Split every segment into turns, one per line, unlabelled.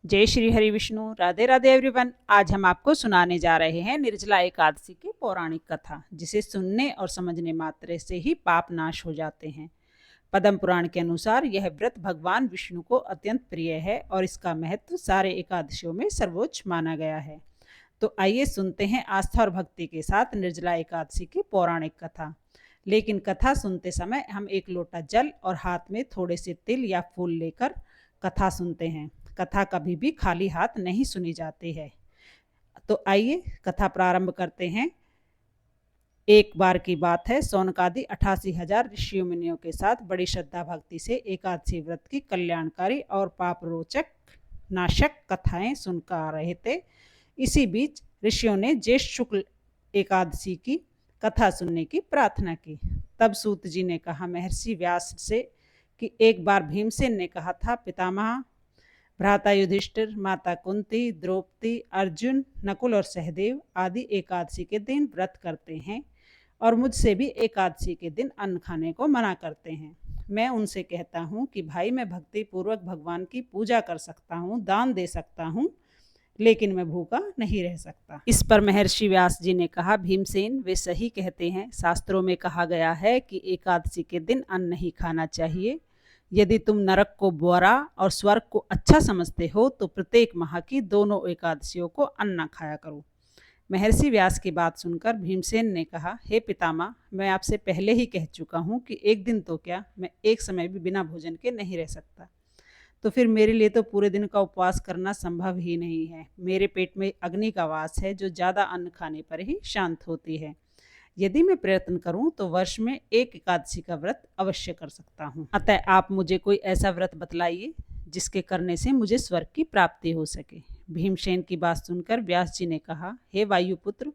जय श्री हरि विष्णु। राधे राधे एवरीवन। आज हम आपको सुनाने जा रहे हैं निर्जला एकादशी की पौराणिक कथा, जिसे सुनने और समझने मात्र से ही पाप नाश हो जाते हैं। पद्म पुराण के अनुसार यह व्रत भगवान विष्णु को अत्यंत प्रिय है और इसका महत्व सारे एकादशियों में सर्वोच्च माना गया है। तो आइए सुनते हैं आस्था और भक्ति के साथ निर्जला एकादशी की पौराणिक कथा। लेकिन कथा सुनते समय हम एक लोटा जल और हाथ में थोड़े से तिल या फूल लेकर कथा सुनते हैं। कथा कभी भी खाली हाथ नहीं सुनी जाती है। तो आइए कथा प्रारंभ करते हैं। एक बार की बात है, सौनकादि 88,000 ऋषियों मुनियों के साथ बड़ी श्रद्धा भक्ति से एकादशी व्रत की कल्याणकारी और पाप रोचक नाशक कथाएं सुनकर आ रहे थे। इसी बीच ऋषियों ने ज्येष्ठ शुक्ल एकादशी की कथा सुनने की प्रार्थना की। तब सूत जी ने कहा महर्षि व्यास से कि एक बार भीमसेन ने कहा था, पितामह, भ्राता युधिष्ठिर, माता कुंती, द्रौपदी, अर्जुन, नकुल और सहदेव आदि एकादशी के दिन व्रत करते हैं और मुझसे भी एकादशी के दिन अन्न खाने को मना करते हैं। मैं उनसे कहता हूँ कि भाई, मैं भक्ति पूर्वक भगवान की पूजा कर सकता हूँ, दान दे सकता हूँ, लेकिन मैं भूखा नहीं रह सकता। इस पर महर्षि व्यास जी ने कहा, भीमसेन, वे सही कहते हैं। शास्त्रों में कहा गया है कि एकादशी के दिन अन्न नहीं खाना चाहिए। यदि तुम नरक को बुरा और स्वर्ग को अच्छा समझते हो तो प्रत्येक माह की दोनों एकादशियों को अन्न खाया करो। महर्षि व्यास की बात सुनकर भीमसेन ने कहा, हे पितामह, मैं आपसे पहले ही कह चुका हूँ कि एक दिन तो क्या, मैं एक समय भी बिना भोजन के नहीं रह सकता। तो फिर मेरे लिए तो पूरे दिन का उपवास करना संभव ही नहीं है। मेरे पेट में अग्नि का वास है जो ज़्यादा अन्न खाने पर ही शांत होती है। यदि मैं प्रयत्न करूं तो वर्ष में एक एकादशी का व्रत अवश्य कर सकता हूं। अतः आप मुझे कोई ऐसा व्रत बतलाइए जिसके करने से मुझे स्वर्ग की प्राप्ति हो सके। भीमसेन की बात सुनकर व्यास जी ने कहा, हे वायुपुत्र,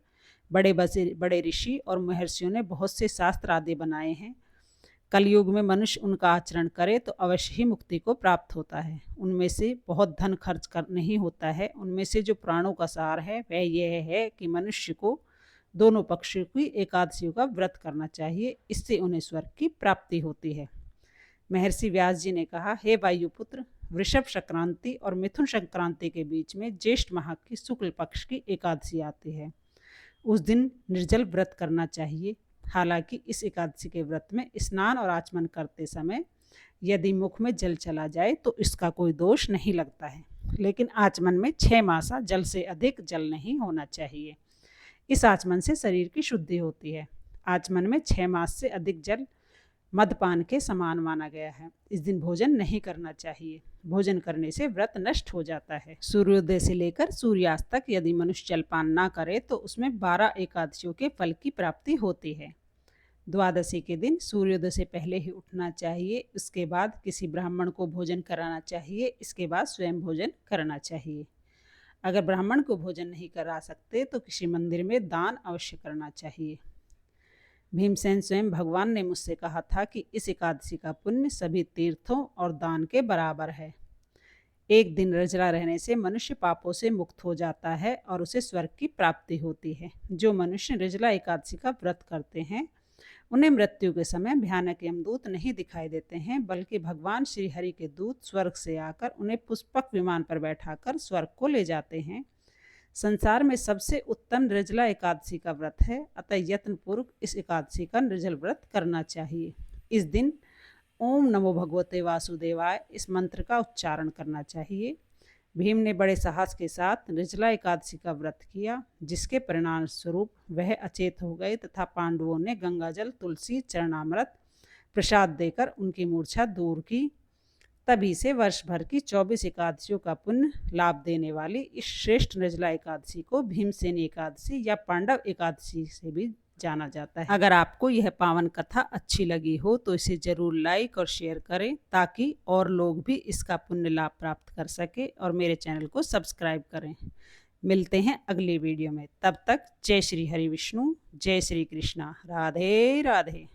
बड़े ऋषि और महर्षियों ने बहुत से शास्त्र आदि बनाए हैं। कलयुग में मनुष्य उनका आचरण करे तो अवश्य ही मुक्ति को प्राप्त होता है। उनमें से बहुत धन खर्च कर नहीं होता है। उनमें से जो प्राणों का सार है वह यह है कि मनुष्य को दोनों पक्षों की एकादशियों का व्रत करना चाहिए। इससे उन्हें स्वर्ग की प्राप्ति होती है। महर्षि व्यास जी ने कहा, हे वायुपुत्र, वृषभ संक्रांति और मिथुन संक्रांति के बीच में ज्येष्ठ माह की शुक्ल पक्ष की एकादशी आती है। उस दिन निर्जल व्रत करना चाहिए। हालांकि इस एकादशी के व्रत में स्नान और आचमन करते समय यदि मुख में जल चला जाए तो इसका कोई दोष नहीं लगता है, लेकिन आचमन में 6 मासा जल से अधिक जल नहीं होना चाहिए। इस आचमन से शरीर की शुद्धि होती है। आचमन में 6 मास से अधिक जल मदपान के समान माना गया है। इस दिन भोजन नहीं करना चाहिए। भोजन करने से व्रत नष्ट हो जाता है। सूर्योदय से लेकर सूर्यास्त तक यदि मनुष्य जलपान ना करे तो उसमें 12 एकादशियों के फल की प्राप्ति होती है। द्वादशी के दिन सूर्योदय से पहले ही उठना चाहिए। उसके बाद किसी ब्राह्मण को भोजन कराना चाहिए। इसके बाद स्वयं भोजन करना चाहिए। अगर ब्राह्मण को भोजन नहीं करा सकते तो किसी मंदिर में दान अवश्य करना चाहिए। भीमसेन, स्वयं भगवान ने मुझसे कहा था कि इस एकादशी का पुण्य सभी तीर्थों और दान के बराबर है। एक दिन निर्जला रहने से मनुष्य पापों से मुक्त हो जाता है और उसे स्वर्ग की प्राप्ति होती है। जो मनुष्य निर्जला एकादशी का व्रत करते हैं उन्हें मृत्यु के समय भयानक यमदूत नहीं दिखाई देते हैं, बल्कि भगवान श्री हरि के दूत स्वर्ग से आकर उन्हें पुष्पक विमान पर बैठाकर स्वर्ग को ले जाते हैं। संसार में सबसे उत्तम निर्जला एकादशी का व्रत है। अतः यत्नपूर्वक इस एकादशी का निर्जल व्रत करना चाहिए। इस दिन ओम नमो भगवते वासुदेवाय इस मंत्र का उच्चारण करना चाहिए। भीम ने बड़े साहस के साथ निर्जला एकादशी का व्रत किया, जिसके परिणाम स्वरूप वह अचेत हो गए तथा पांडवों ने गंगाजल, तुलसी, चरणामृत प्रसाद देकर उनकी मूर्छा दूर की। तभी से वर्ष भर की 24 एकादशियों का पुण्य लाभ देने वाली इस श्रेष्ठ निर्जला एकादशी को भीमसेनी एकादशी या पांडव एकादशी से भी जाना जाता है। अगर आपको यह पावन कथा अच्छी लगी हो तो इसे जरूर लाइक और शेयर करें, ताकि और लोग भी इसका पुण्य लाभ प्राप्त कर सके, और मेरे चैनल को सब्सक्राइब करें। मिलते हैं अगली वीडियो में। तब तक जय श्री हरि विष्णु, जय श्री कृष्णा, राधे राधे।